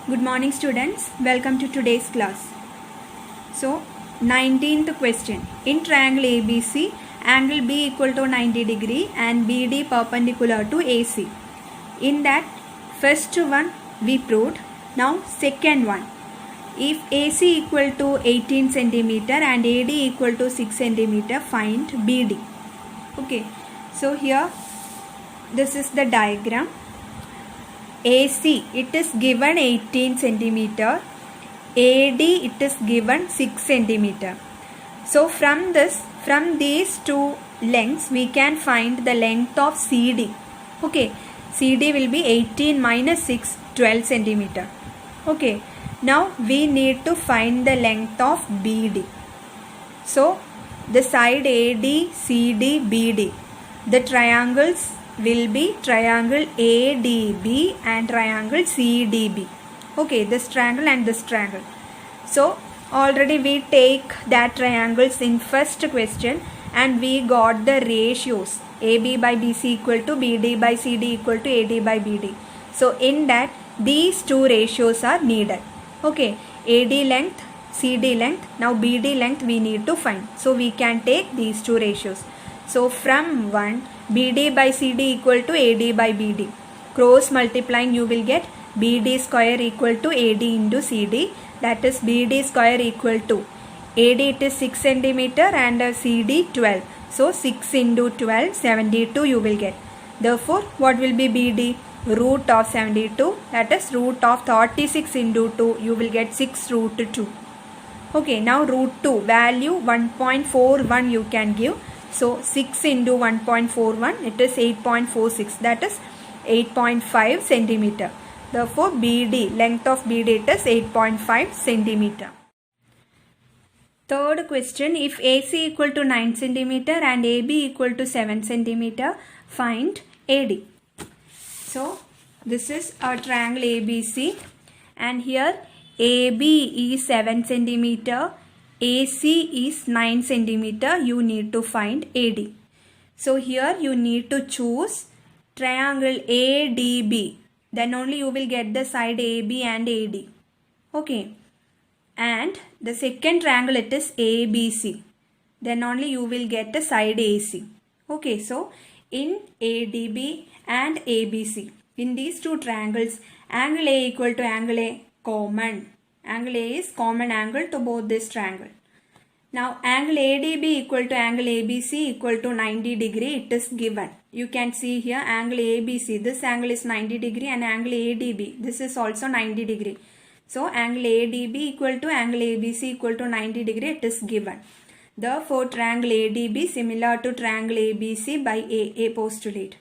Good morning students, welcome to today's class. So 19th question. In triangle ABC, angle B equal to 90 degree and BD perpendicular to AC. In that first one we proved. Now second one. If AC equal to 18 centimeter and AD equal to 6 centimeter, find BD. Okay, so here this is the diagram. AC it is given 18 centimeter, AD it is given 6 centimeter. So from these two lengths we can find the length of CD. Okay, CD will be 18 minus 6, 12 centimeter. Okay, now we need to find the length of BD. So the side AD, CD, BD, the triangles will be triangle ADB and triangle CDB. Okay, this triangle and this triangle. So already we take that triangles in first question and we got the ratios AB by BC equal to BD by CD equal to AD by BD. So in that these two ratios are needed. Okay, AD length, CD length, now BD length we need to find. So we can take these two ratios. So from 1, BD by CD equal to AD by BD. Cross multiplying you will get BD square equal to AD into CD. That is BD square equal to AD it is 6 centimeter and CD 12. So 6 into 12, 72 you will get. Therefore what will be BD? Root of 72, that is root of 36 into 2, you will get 6 root 2. Okay, now root 2 value 1.41 you can give. So 6 into 1.41 it is 8.46, that is 8.5 centimeter. Therefore BD, length of BD it is 8.5 centimeter. Third question, if AC equal to 9 centimeter and AB equal to 7 centimeter, find AD. So this is a triangle ABC and here AB is 7 centimeter, AC is 9 centimeter, you need to find AD. So here you need to choose triangle ADB, then only you will get the side AB and AD. Okay, and the second triangle it is ABC, then only you will get the side AC. Okay, so in ADB and ABC, in these two triangles, angle A equal to angle A common. Angle A is common angle to both this triangle. Now angle ADB equal to angle ABC equal to 90 degree it is given. You can see here angle ABC, this angle is 90 degree and angle ADB, this is also 90 degree. So angle ADB equal to angle ABC equal to 90 degree it is given. Therefore triangle ADB similar to triangle ABC by AA postulate.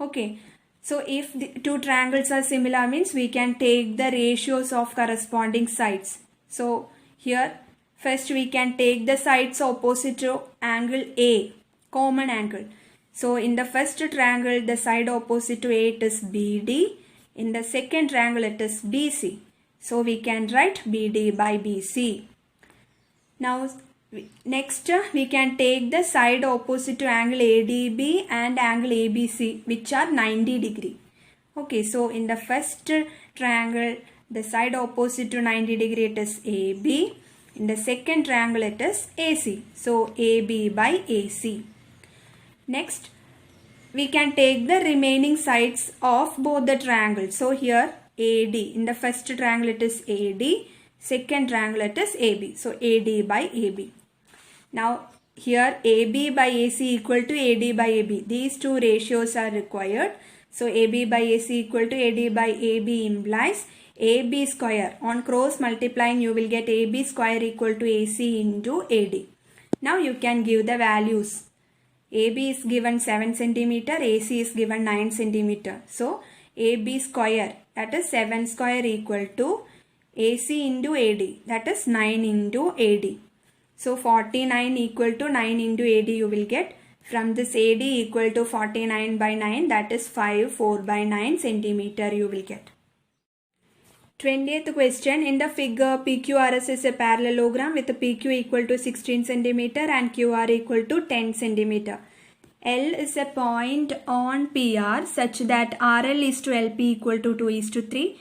Okay. So if the two triangles are similar means we can take the ratios of corresponding sides. So here first we can take the sides opposite to angle A, common angle. So in the first triangle the side opposite to A it is BD. In the second triangle it is BC. So we can write BD by BC. Now next we can take the side opposite to angle ADB and angle ABC which are 90 degree. Okay, so in the first triangle the side opposite to 90 degree it is AB. In the second triangle it is AC. So AB by AC. Next we can take the remaining sides of both the triangles. So here AD, in the first triangle it is AD, second triangle it is AB. So AD by AB. Now here AB by AC equal to AD by AB. These two ratios are required. So AB by AC equal to AD by AB implies AB square. On cross multiplying you will get AB square equal to AC into AD. Now you can give the values. AB is given 7 centimeter, AC is given 9 centimeter. So AB square, that is 7 square equal to AC into AD, that is 9 into AD. So 49 equal to 9 into AD you will get. From this AD equal to 49 by 9, that is 4 by 9 centimeter you will get. 20th question, in the figure PQRS is a parallelogram with PQ equal to 16 centimeter and QR equal to 10 centimeter. L is a point on PR such that RL is to LP equal to 2:3.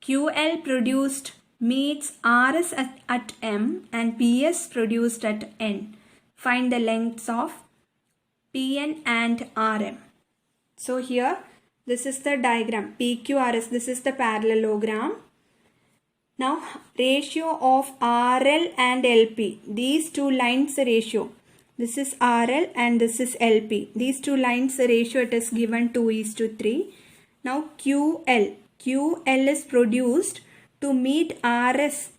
QL produced meets RS at M and PS produced at N. Find the lengths of PN and RM. So here this is the diagram PQRS. This is the parallelogram. Now ratio of RL and LP. These two lines ratio. This is RL and this is LP. These two lines ratio it is given 2:3. Now QL. QL is produced to meet RS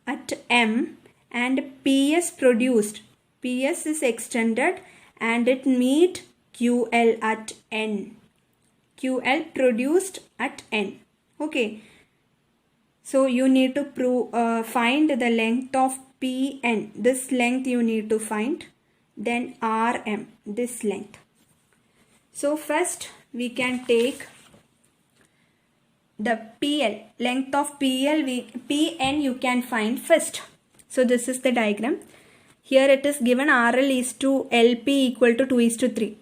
at M and PS produced. PS is extended and it meet QL at N. QL produced at N. Okay. So you need to find the length of PN. This length you need to find. Then RM. This length. So first we can take the PL. Length of PN you can find first. So this is the diagram. Here it is given RL is to LP equal to 2:3.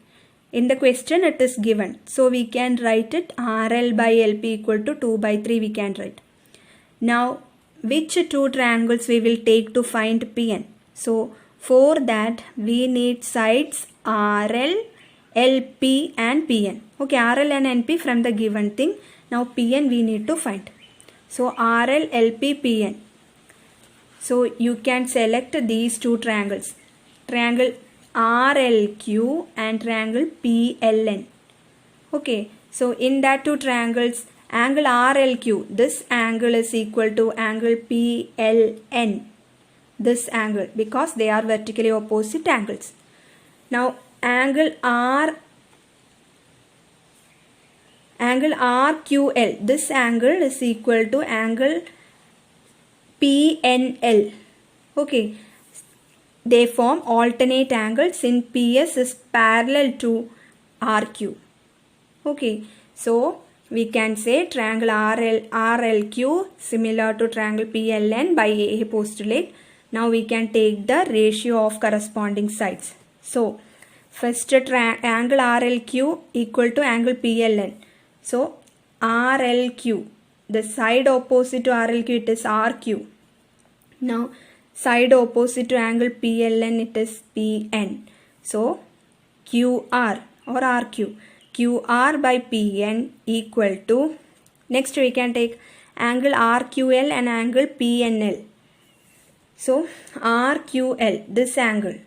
In the question it is given. So we can write it RL by LP equal to 2/3 we can write. Now which two triangles we will take to find PN? So for that we need sides RL, LP and PN. Okay, RL and NP from the given thing. Now PN we need to find. So RL, LP, PN. So you can select these two triangles. Triangle RLQ and triangle PLN. Okay, so in that two triangles, angle RLQ, this angle is equal to angle PLN. This angle, because they are vertically opposite angles. Now angle RQL, this angle is equal to angle PNL. Okay, they form alternate angles since PS is parallel to RQ. Okay, so we can say triangle RLQ similar to triangle PLN by AA postulate. Now we can take the ratio of corresponding sides. So first angle RLQ equal to angle PLN. So RLQ, the side opposite to RLQ it is RQ. Now side opposite to angle PLN it is PN. So QR or RQ. QR by PN equal to, next we can take angle RQL and angle PNL. So RQL, this angle,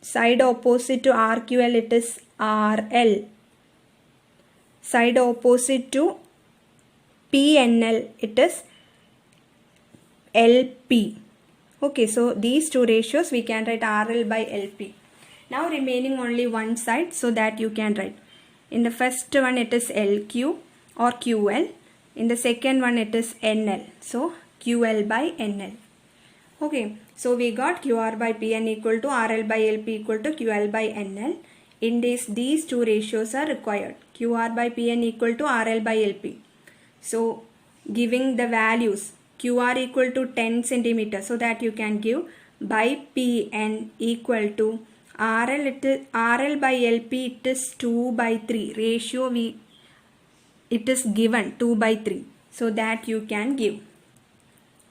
side opposite to RQL it is RL. Side opposite to PNL it is LP. Okay, so these two ratios we can write RL by LP. Now remaining only one side, so that you can write. In the first one it is LQ or QL. In the second one it is NL. So QL by NL. Okay, so we got QR by PN equal to RL by LP equal to QL by NL. In this, these two ratios are required. QR by PN equal to RL by LP. So giving the values QR equal to 10 centimeter, so that you can give by PN equal to RL, RL by LP it is 2/3. Ratio it is given 2/3. So that you can give.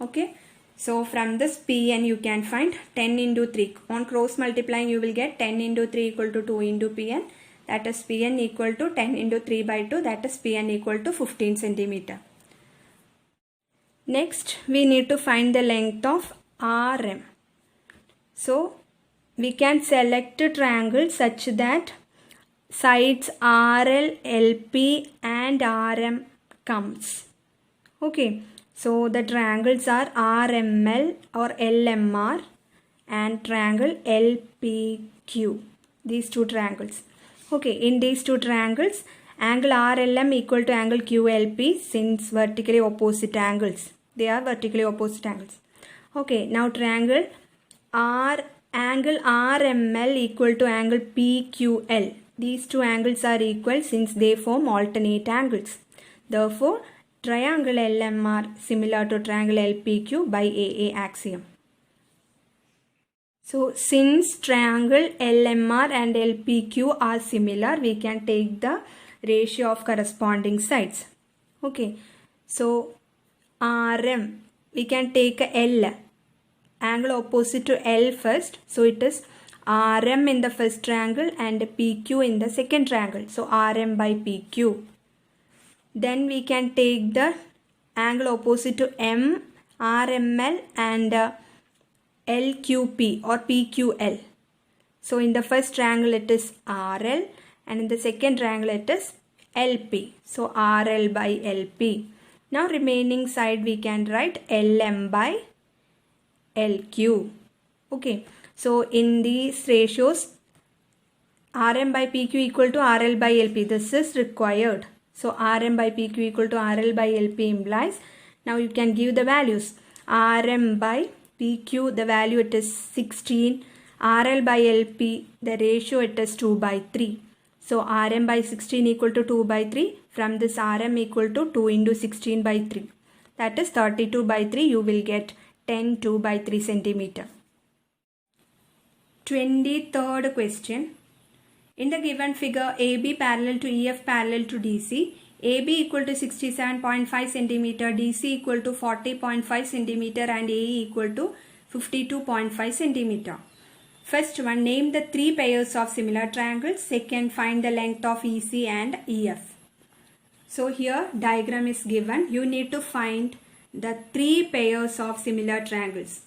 Okay. So from this PN you can find 10 into 3. On cross multiplying you will get 10 into 3 equal to 2 into PN. That is PN equal to 10 into 3/2. That is PN equal to 15 centimeter. Next we need to find the length of RM. So we can select a triangle such that sides RL, LP and RM comes. Okay. So the triangles are RML or LMR and triangle LPQ. These two triangles. Okay, in these two triangles, angle RLM equal to angle QLP since vertically opposite angles. They are vertically opposite angles. Okay, now triangle angle RML equal to angle PQL. These two angles are equal since they form alternate angles. Therefore, triangle LMR similar to triangle LPQ by AA axiom. So since triangle LMR and LPQ are similar, we can take the ratio of corresponding sides. Okay. So RM, we can take a L, angle opposite to L first. So it is RM in the first triangle and PQ in the second triangle. So RM by PQ. Then we can take the angle opposite to M, RML and LQP or PQL. So in the first triangle it is RL and in the second triangle it is LP. So RL by LP. Now remaining side we can write LM by LQ. Okay. So in these ratios RM by PQ equal to RL by LP. This is required. So RM by PQ equal to RL by LP implies. Now you can give the values. RM by PQ, the value it is 16. RL by LP, the ratio it is 2 by 3. So RM by 16 equal to 2 by 3. From this RM equal to 2 into 16 by 3. That is 32 by 3. You will get 10 2 by 3 centimeter. 23rd question. In the given figure, AB parallel to EF parallel to DC, AB equal to 67.5 cm, DC equal to 40.5 cm and AE equal to 52.5 cm. First one, name the three pairs of similar triangles. Second, find the length of EC and EF. So here diagram is given. You need to find the three pairs of similar triangles.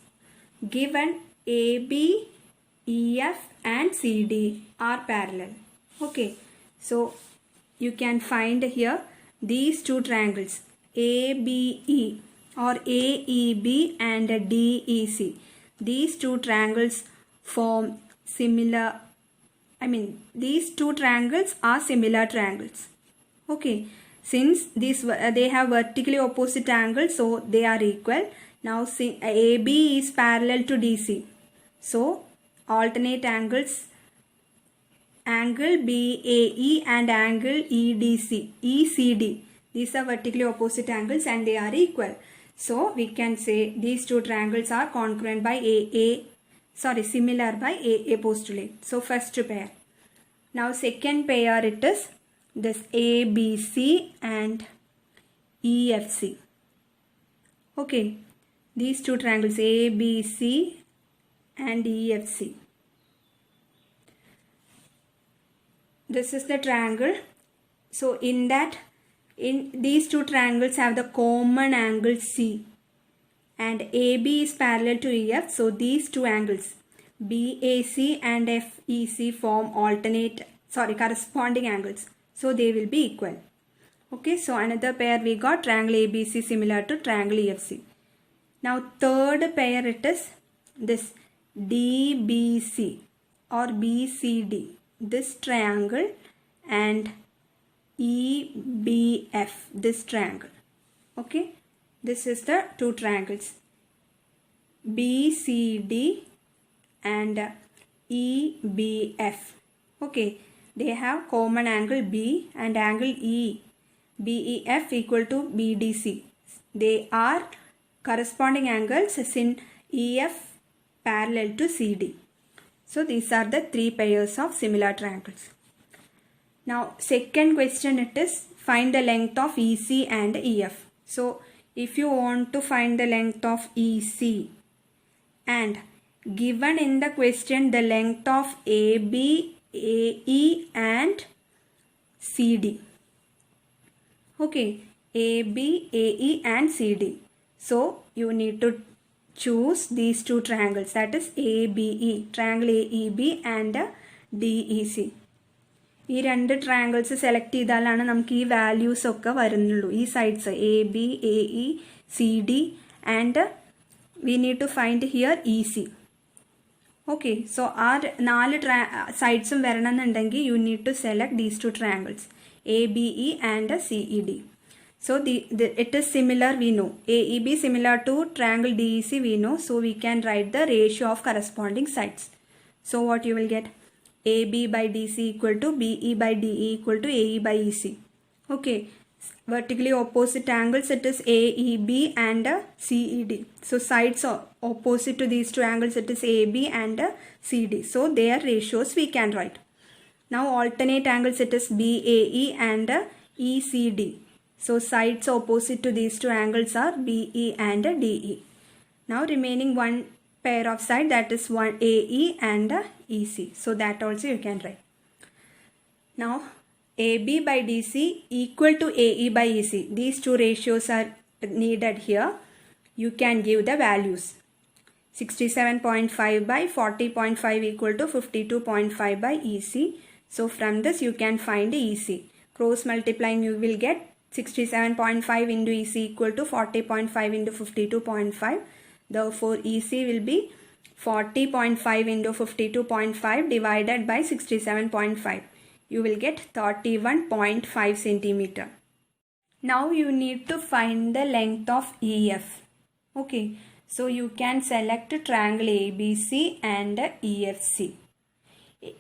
Given AB, EF and CD are parallel. Okay, so you can find here these two triangles ABE or AEB and DEC. These two triangles form similar, these two triangles are similar triangles. Okay, since they have vertically opposite angles, so they are equal. Now AB is parallel to DC. So alternate angles, angle BAE and angle ECD. These are vertically opposite angles and they are equal. So we can say these two triangles are congruent by similar by AA postulate. So first pair. Now second pair it is this ABC and EFC. Okay, these two triangles ABC and EFC. This is the triangle. So in these two triangles have the common angle C and AB is parallel to EF. So these two angles BAC and FEC form corresponding angles. So they will be equal. Okay, so another pair we got triangle ABC similar to triangle EFC. Now third pair it is this DBC or BCD, this triangle, and EBF, this triangle. Okay, this is the two triangles BCD and EBF. Okay, they have common angle B and angle E. BEF equal to BDC. They are corresponding angles in EF parallel to CD. So these are the three pairs of similar triangles. Now second question it is find the length of EC and EF. So if you want to find the length of EC and given in the question the length of AB, AE and CD. Okay, AB, AE and CD. So you need to choose these two triangles, that is ABE, triangle AEB and DEC. ഈ രണ്ട് triangles select ചെയ്താലാണ് നമുക്ക് ഈ values ഒക്കെ വരുന്നുള്ളൂ. ഈ sides AB, AE, CD and we need to find here EC. Okay, so ആ നാല് സൈഡ്സും വരണമെന്നുണ്ടെങ്കിൽ you need to select these two triangles ABE and CED. So it is similar, we know. AEB similar to triangle DEC we know. So we can write the ratio of corresponding sides. So what you will get? AB by DC equal to BE by DE equal to AE by EC. Okay. Vertically opposite angles it is AEB and CED. So sides are opposite to these two angles it is AB and CD. So their ratios we can write. Now alternate angles it is BAE and ECD. So sides opposite to these two angles are BE and DE. Now remaining one pair of side, that is one AE and EC. So that also you can write. Now AB by DC equal to AE by EC. These two ratios are needed here. You can give the values. 67.5 by 40.5 equal to 52.5 by EC. So from this you can find EC. Cross multiplying you will get 67.5 into EC equal to 40.5 into 52.5. Therefore EC will be 40.5 into 52.5 divided by 67.5. You will get 31.5 centimeter. Now you need to find the length of EF. Okay, so you can select triangle ABC and EFC.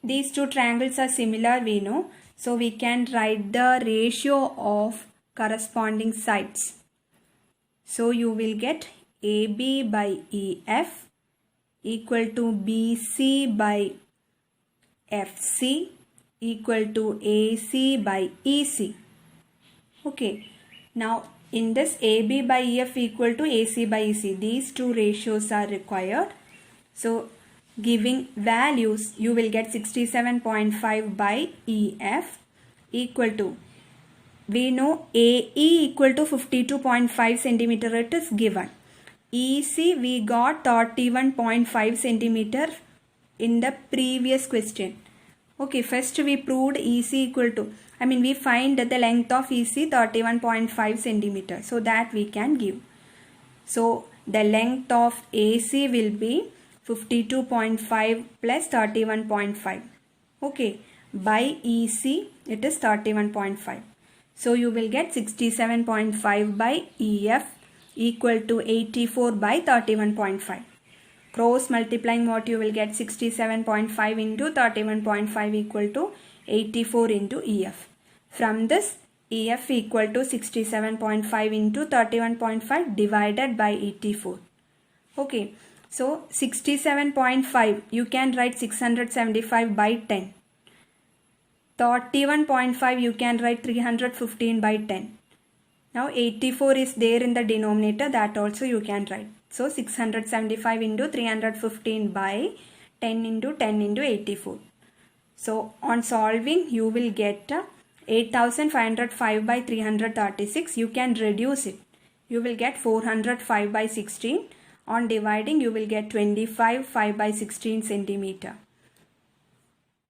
These two triangles are similar, we know. So we can write the ratio of corresponding sides. So you will get AB by EF equal to BC by FC equal to AC by EC. Okay, now in this AB by EF equal to AC by EC, these two ratios are required. So giving values, you will get 67.5 by EF equal to, we know AE equal to 52.5 centimeter, it is given. EC we got 31.5 centimeter in the previous question. Okay, first we proved EC equal to, we find the length of EC 31.5 centimeter. So that we can give. So the length of AC will be 52.5 plus 31.5. Okay, by EC it is 31.5. So you will get 67.5 by EF equal to 84 by 31.5. Cross multiplying what you will get, 67.5 into 31.5 equal to 84 into EF. From this EF equal to 67.5 into 31.5 divided by 84. Okay, so 67.5 you can write 675 by 10. 31.5 you can write 315 by 10. Now 84 is there in the denominator, that also you can write. So 675 into 315 by 10 into 10 into 84. So on solving you will get 8505 by 336. You can reduce it. You will get 405 by 16. On dividing you will get 25 5 by 16 centimeter.